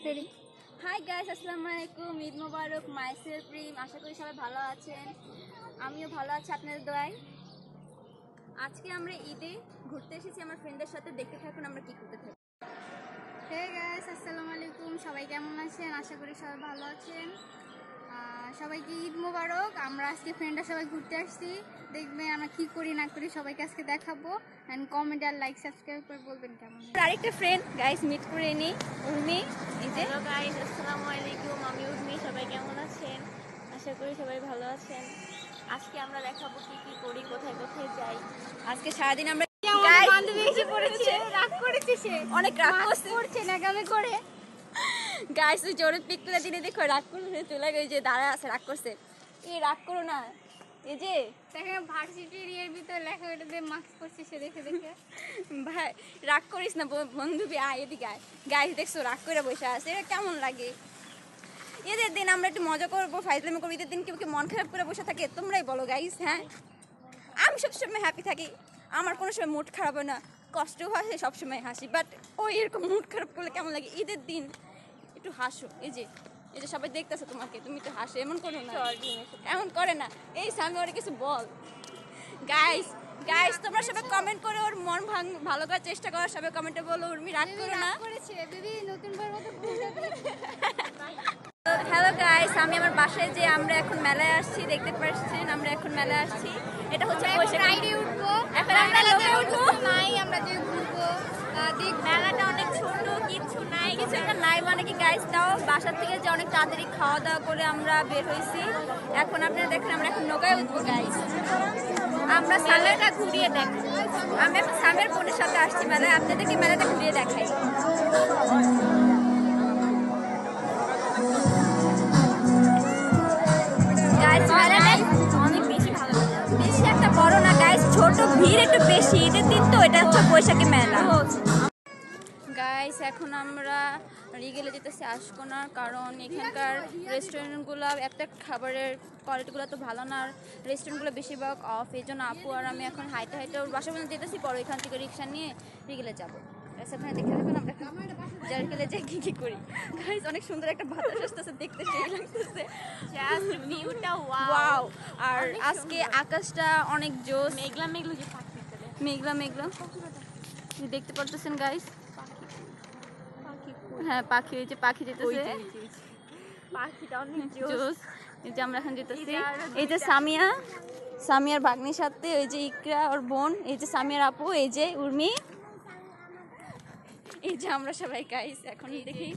Ready. Hi guys, আসসালামু আলাইকুম, ঈদ মোবারক, myself prime. আশা করি সবাই ভালো আছেন, আমিও ভালো আছি আপনাদের দোয়ায়। আজকে আমরা ঈদে ঘুরতে এসেছি আমার ফ্রেন্ডদের সাথে, দেখতে থাকুন আমরা কি করতে থাকি। হে গাইস, আসসালামু আলাইকুম, সবাই কেমন আছেন? আশা করি সবাই ভালো আছেন। সবাইকে ঈদ মোবারক। আমরা আজকে ফ্রেন্ডরা সবাই ঘুরতে আসছি, দেখবেন আমরা কি করি না করি সবাইকে আজকে দেখাবো। এন্ড কমেন্ট আর লাইক সাবস্ক্রাইব করে বলবেন কেমন। আরেকটা ফ্রেন্ড গাইস মিট করে নি, উর্মি। এই যে হ্যালো গাইস, আসসালামু আলাইকুম, আমি উর্মি। সবাই কেমন আছেন? আশা করি সবাই ভালো আছেন। আজকে আমরা দেখাবো কি কি করি, কোথায় কোথায় যাই। আজকে সারাদিন আমরা বান্ধবী এসে পড়েছে, রাগ করেছে, সে অনেক রাগ করছে নাগামি করে। গাইস ওই জোরে পিক তুলে দিনে দেখো রাগ করে চলে গেছে, যে দাঁড়া আছে রাগ করছে। এই রাগ করো না, এই যে দেখেন ভার্সিটির এর ভিতর লেখা ওটাতে মাস্ক করছে, সে দেখে দেখে। ভাই রাগ করিস না বন্ধুবি, আয় এদিকে আয়। গাইস দেখছো রাগ করে বসে আছে, এটা কেমন লাগে? ঈদের দিন আমরা একটু মজা করবো, ফাইজলামি করবো। ঈদের দিন কেউ কি মন খারাপ করে বসে থাকে? তোমরাই বলো গাইস। হ্যাঁ, আমি সবসময় হ্যাপি থাকি, আমার কোনো সময় মুড খারাপ হয় না, কষ্ট হয় সবসময় হাসি। বাট ওই এরকম মুড খারাপ করলে কেমন লাগে? ঈদের দিন একটু হাসো। এই যে সবাই দেখতেছে তোমাকে, তুমি একটু হাসো, এমন করো না, এমন করে না। এই সামনে ওরা কিছু বল। গাইস তোমরা সবাই কমেন্ট করে ওর মন ভালো করার চেষ্টা করো, সবাই কমেন্টে বলো উর্মি রাগ করো না। হ্যালো গাইস, আমি আমার বাসায় যে আমরা এখন মেলায় আসছি, দেখতে পাচ্ছেন আমরা এখন মেলায় আসছি। এটা হচ্ছে রাইডে উঠবো, এখন আমরা লোকে উঠবো নাই আমরা যে ঘুরবো। মেলাটা অনেক ছোট, কিছু নাই, কিছু একটা নাই মানে কি গাইস, তাও বাসার থেকে যে অনেক তাড়াতাড়ি খাওয়া দাওয়া করে আমরা বের হয়েছি। এখন আপনারা দেখেন আমরা এখন নৌকায় উঠবো গাইস। আমরা মেলাটা ঘুরিয়ে দেখ। আমি এখন সামের বোনের সাথে আসছি মেলায়, আপনাদেরকে মেলাটা ঘুরিয়ে দেখাই। গাইস মেলাটা অনেক বেশি ভালো লাগে, বেশি একটা বড় না গাইস, ছোট, ভিড় একটু বেশি। ঈদের দিন তো, এটা হচ্ছে বৈশাখী মেলা। গাইস এখন আমরা রিগেলে যেতেছি আশকোনার, কারণ এখানকার রেস্টুরেন্টগুলো একটা খাবারের কোয়ালিটিগুলো তো ভালো না, আর রেস্টুরেন্টগুলো বেশিরভাগ অফ। এই জন্য আপু আর আমি এখন হাইটে হাইটে ওর বাসা পর্যন্ত যেতেছি, পরে এখান থেকে রিক্সা নিয়ে রিগেলে যাবো। ওখানে দেখে দেখুন আমরা রিগেলে যাই কি করি। গাইস অনেক সুন্দর একটা বাতাস আসতেছে, দেখতে সেই লাগতেছে, জাস্ট ভিউটা ওয়াও। আর আজকে আকাশটা অনেক জোস, মেঘলা মেঘলা যে পাখি, মেঘলা দেখতে পারতেছেন গাইস। হ্যাঁ পাখি, ওই যে পাখি যেতেছে, পাখিটা অনেক জোস। এই যে আমরা এখন যেতেছি, এই যে সামিয়ার ভাগ্নির সাথে, ওই যে ইকরা ওর বোন, এই যে সামিয়ার আপু, এই যে উর্মি, এই যে আমরা সবাই গাইস এখন দেখি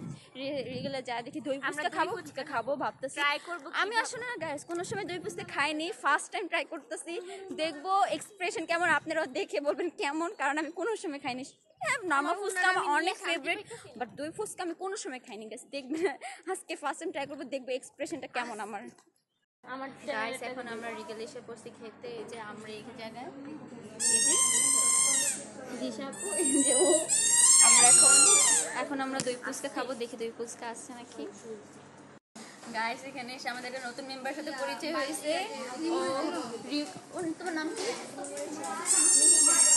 রিগেলে যা দেখি দই ফুচকা খাবো ভাবতেছি, ট্রাই করবো। আমি আসলে না গাইস কোনো সময় দই ফুচকা খাইনি, ফার্স্ট টাইম ট্রাই করতেছি, দেখবো এক্সপ্রেশন কেমন, আপনারাও দেখে বলবেন কেমন, কারণ আমি কোনো সময় খাইনি। হ্যাঁ নর্মাল ফুচকা আমার অনেক ফেভারিট, বাট দই ফুচকা আমি কোনো সময় খাইনি গাইস। দেখবেন আজকে ফার্স্ট টাইম ট্রাই করবো, দেখবো এক্সপ্রেশনটা কেমন আমার। গাইস এখন আমরা রিগেলে এসে পড়ছি খেতে। এই যে আমরা এই জায়গায়, এই যে দিশাপু, এই যে ও, আমরা এখন আমরা দই ফুচকা খাবো, দেখি দই ফুচকা আসছে নাকি। গাইস এখানে এসে আমাদের একটা নতুন মেম্বার সাথে পরিচয় হয়েছে। ও তোমার নাম কি?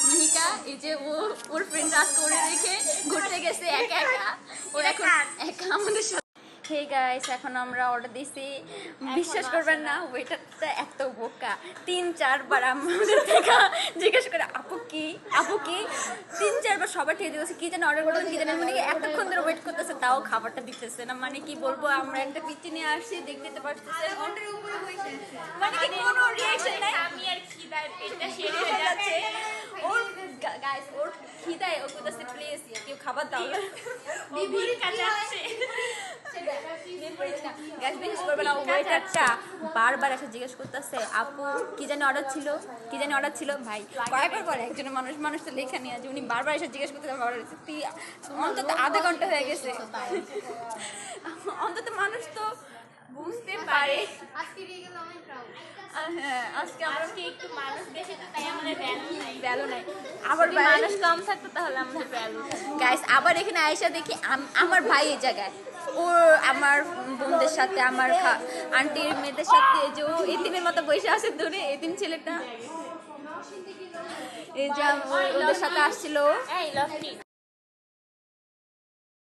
মিহিকা। এই যে ওর ফ্রেন্ড আজকে ওরে রেখে ঘুরতে গেছে একা, ওর এখন একা আমাদের সাথে। হে গাইস এখন আমরা অর্ডার দিয়েছি, বিশ্বাস করবেন না ওয়েটারটা এত বোকা, 3-4 বার আমাদের থেকে জিজ্ঞেস করে আপু কি 3-4 বার সবার ঠিক দিয়েছে, কি যেন অর্ডার করতেন, কি যেন মানে এতক্ষণ ধরে ওয়েট করতেছে, তাও খাবারটা দিতেছে না। মানে কি বলবো, আমরা একটা পিচি নিয়ে আসছি, দেখতে পারতেছেন মানে কি কোনো রিঅ্যাকশন নাই। আমি আর খিদায় পেটটা শেষ হয়ে যাচ্ছে। ওর গাইস ওর খিদায় ও কইতাছে প্লিজ কেউ খাবার দাও, বিবির কাছে আছে। গ্যাস বিশেষ করবে না, ওয়েটারটা বারবার এসে জিজ্ঞেস করতেছে আপু কি জানি অর্ডার ছিল। ভাই কয়েকবার পরে একজনের মানুষ তো লেখা নিয়ে আছে, উনি বারবার এসে জিজ্ঞেস করতে অন্তত আধা ঘন্টা হয়ে গেছে, অন্তত মানুষ তো বুঝতে পারে। হ্যাঁ আজকে আমরা একটু মানুষ বেশি তো, তাই আমাদের ভ্যালু নাই। আবার মানুষ কম থাকতো তাহলে আমাদের ভ্যালু। গাইস আবার এখানে আয়েশা দেখি আমার ভাই এই জায়গায়, ও আমার বোনদের সাথে, আমার আন্টির মেয়েদের সাথে, যে ও এতিমের মতো বসে আছে দূরে, এতিম ছেলেটা, এই যে ওদের সাথে আসছিল।